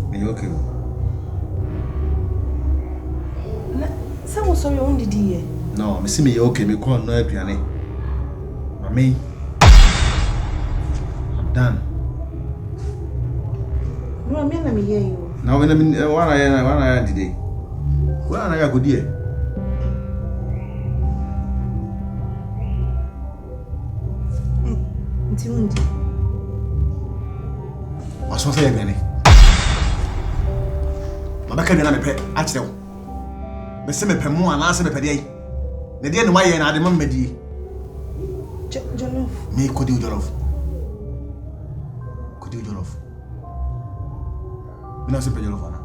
Me okay. Some was sorry only dear. No, me see me okay, me call no aduane. Mami. I'm done. No, me na me hear you. Now when I did it. Where are you go there? Ntimundi. Waso say aduane. Mabaka aduane me pe a kire wo. Me se me pe mu ana se me pe dey. Ne dey ne waye na ade mamma di. Jollof. Me kodi jollof. Kodi jollof. Me na se pe jollof ana.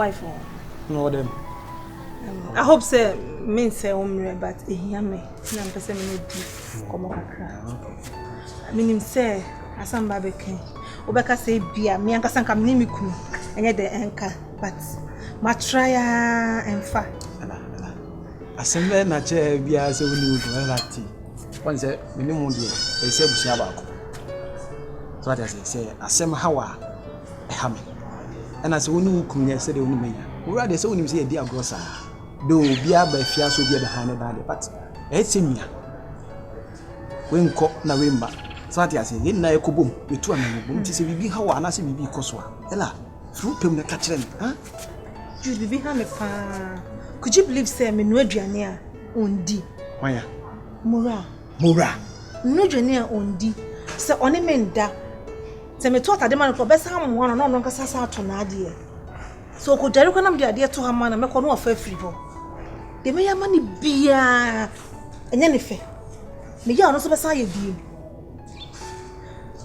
Wife no them. I hope say men say omre but e hear me na mpese me di komo kakra. I mean him say asamba beken obeka say bia me anka sanka me ni kunu enye de enka but ma try enfa asembe na che bia se woni ugo elati won say me ni mu de e se busia ba ko so that say asem hawa e ha me and as woni ukumnya se de woni menya wura de se woni se e di agrosa do bia ba fia so bia be hane ba de but e semia wenko na wemba so that say yin na ekobom betu ananobom ti se bibi hawa na se bibi kosoa ela fru pem na ka kire ni ha Jude bibi ha me pa could you believe say me no aduane a ondi wanya mura no aduane a ondi se one menda se me to atade man ko be sa mo no no nkasa sa ato na ade so ko jare ko nam de ade to ha man na me ko no ofa free ho de me ya mani bia enya ne fe me ya no so be sa ye bi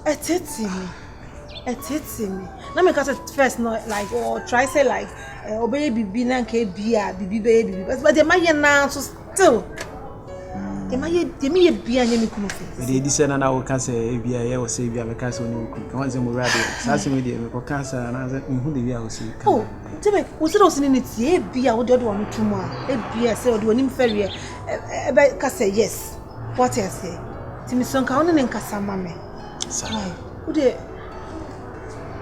eteti me na me kasa first no like or try say like obey bibi na nke bia bibi be bibi but de maye na so still de me bia nya me kuno fe de di say na wo ka say bia ye wo say bia me ka say oni ku kan say mo radio sa say me de me ko ka say na say hu de bia wo say oh te me wo say do sin ni tie bia wo de wonu tumu a e bia say wo de woni mfere e be ka say yes what I say ti mi son ka woni ne nkasa ma me sai wo de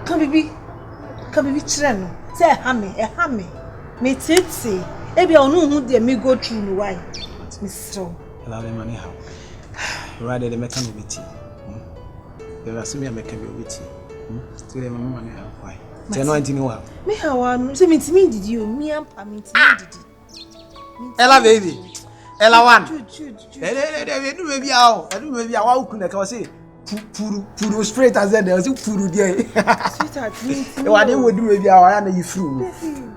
ka bibi kire no say ha me me tete e bia onu hu de me go through no why me so la le mani ha rather the mechanic beti there are some mechanic beti so the mama mani ha why say no antini wa me ha wa no say me timi didi o me ampa me timi didi ela baby ela one Jude edu baby awo wa ukuna ka say puru straight as there say puru there sweetheart e wa dey wodu baby awo ya na you free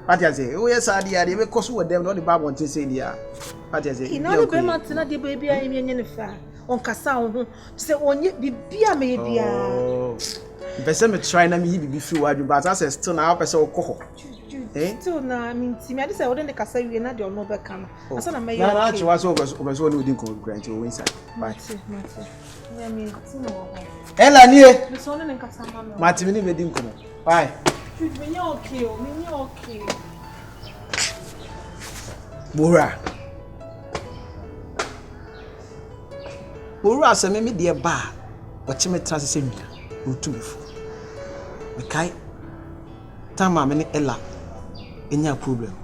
what you say oh yes ade be koso with them no the bible won't say there what you say you know the be matina the baby a me nye ne fa on kasa ho say onye bibia me bia person me try na me bibi free wadun but as still na person okoho still na me ntimi ade say wo de kasa wie na de ono be ka no asa na me na na chiwa so obeso ni odin ko grant o inside bye ya me tino ela nie me so ne kasa ma me matimi ni bedin ko bye Jude me okay Bora se me de ba wache me trans se nua otumfo me kai tama me ne ela enya problem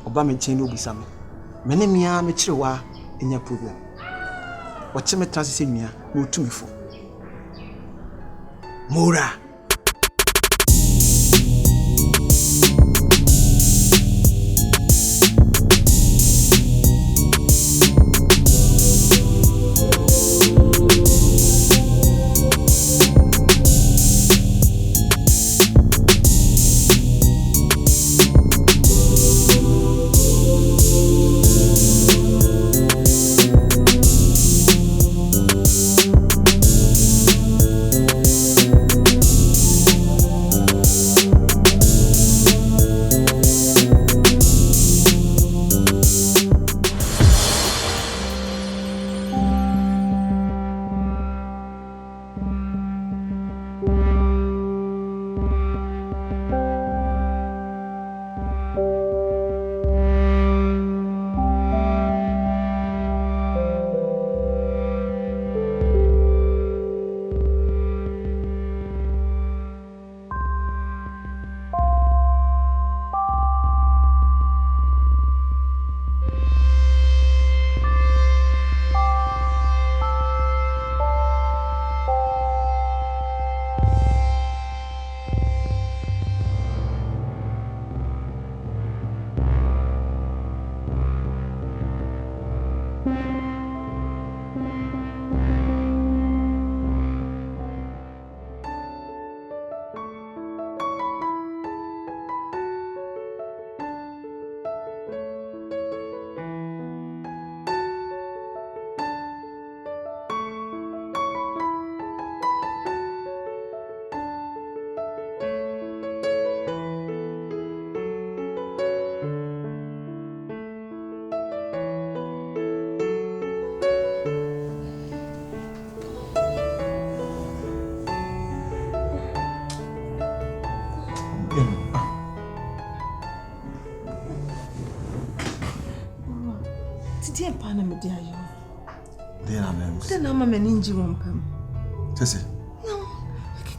oba me chen no bisa me ne mia me Kyerewaa enya problem wache me trans se nua otumfo mora dear Panama, dear you. Then I'm a ninja woman. Tessie. No,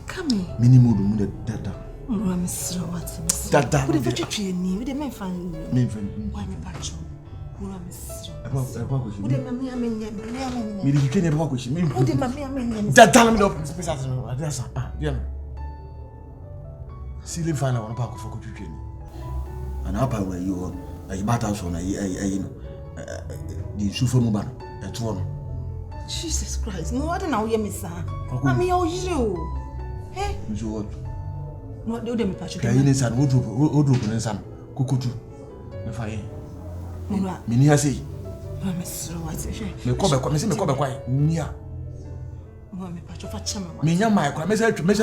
come here. Minimum data. I'm so what's Data. What if you treat me with a man fan? Me, why me patch? Me, you can't walk with me. That time, no, that's Silly fine, I want to park for cooking. And up where you are, a battles on the Sufo Muban, at one. Jesus Christ, no, I don't know, Miss. I mean, oh, you. Eh? You what? What do them patch? Kayin's and Woodrup and son, Kukutu. If I Minia say, I'm so what's it? Me come back quiet. Nia. Minya my message, me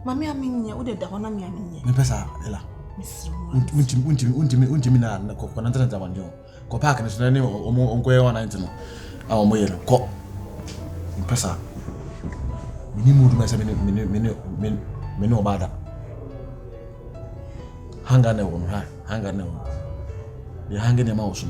Mammy, I mean, you would have done me. Nepesa, Ella. Untimina, and the coconut one, Joe. Copac and the name of Onque 190. Our way, cop. Nepesa. Minimu myself, Mino Bada. Hang on, hang on. You're hanging your mouse.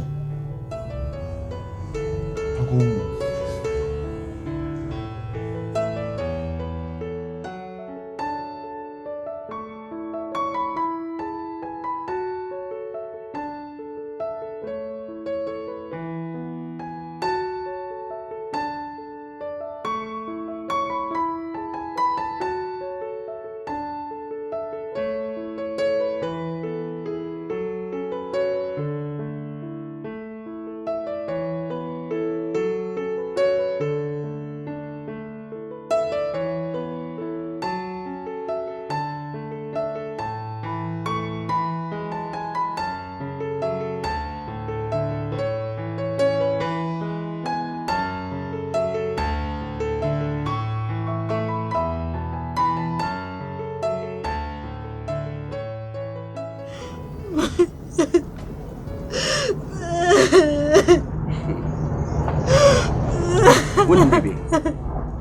Wouldn't baby.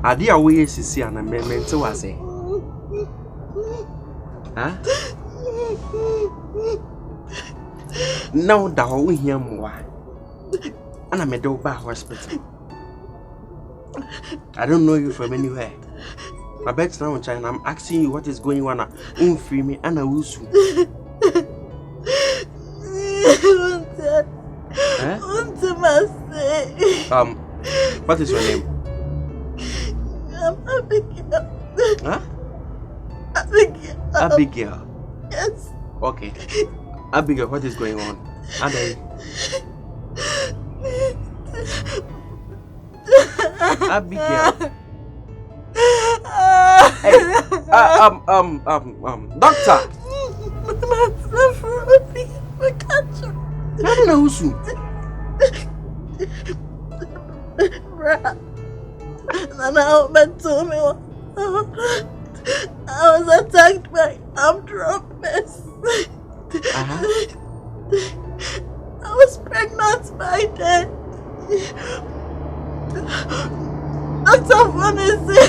I dear way see and I meant to say. Huh? No, thou we hear more. And I'm a dog bar hospital. I don't know you from anywhere. My bed's now in China. I'm asking you what is going on. Free me and I will soon. What is your name? Abigail. Huh? Abigail. Abigail. Yes. Okay. Abigail, what is going on? Anane. Abigail. Hey. Doctor. I don't know who's who. I was attacked by armed robbers. I was pregnant by then. Dr. Vanessa.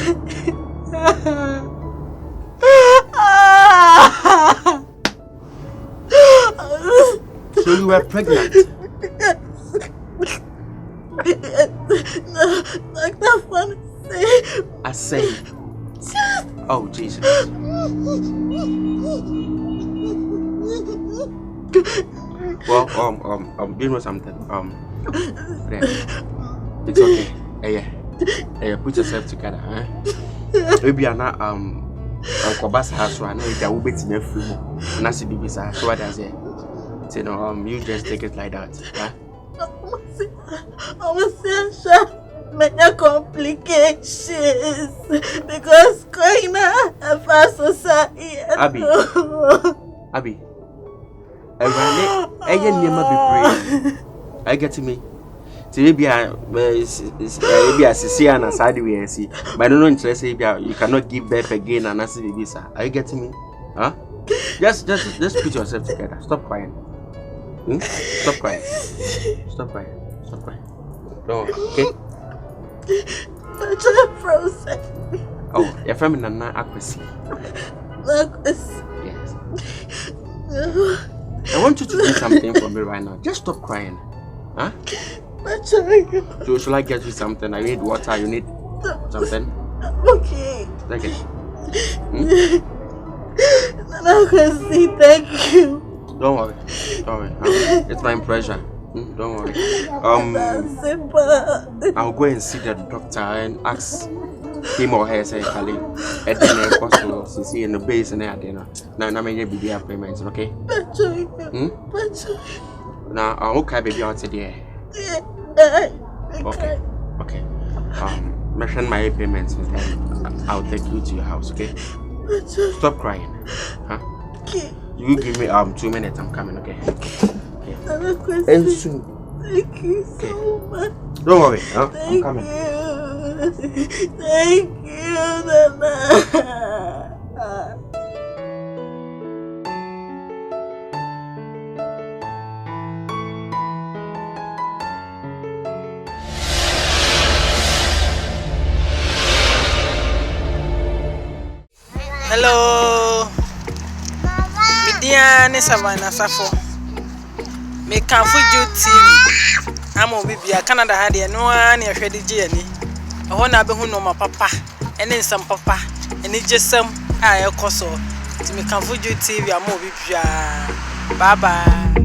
So you were pregnant? No, Dr. Vanessa. I say. Oh, Jesus. Well, you know something. Yeah. It's okay. Hey, put yourself together, huh? Maybe I'm not Kobas house right now. You will be in your free more. And that's the baby, so what does it? So you just take it like that, huh? Many complications because going a fast society. Abby, I get to me. Maybe I see an aside we see, but I don't know interest. You cannot give birth again and answer the visa. Are you getting me? Huh? Just put yourself together. Stop crying. Stop crying. Stop crying. Stop crying. No, okay. I'm frozen. Oh, your family Nana Aquasi. Yes. I want you to do something for me right now. Just stop crying. Huh? Pacho. So should I get you something? I need water. You need something? Okay. Take it. I can see. Thank you. Don't worry. It's my pleasure. Don't worry. I'll go and see the doctor and ask him or her say Kali. At the cost see in the base and there dinner. Now I may be their payments, okay? Now I'll okay baby out today. Okay. Mention my payments and I'll take you to your house, okay? Stop crying. Huh? You give me 2 minutes, I'm coming, okay? And soon. Thank you so much. Don't worry, huh? I'm coming. Thank you, Nana. Hello. Midian is Savannah Sarfo. Me can for Jude TV. I'm on Bibia Canada had no one near Freddy Jenny. I want to be who know my papa and then some papa and it's just some I also to me can for Jude TV. I'm on Bibia. Bye bye.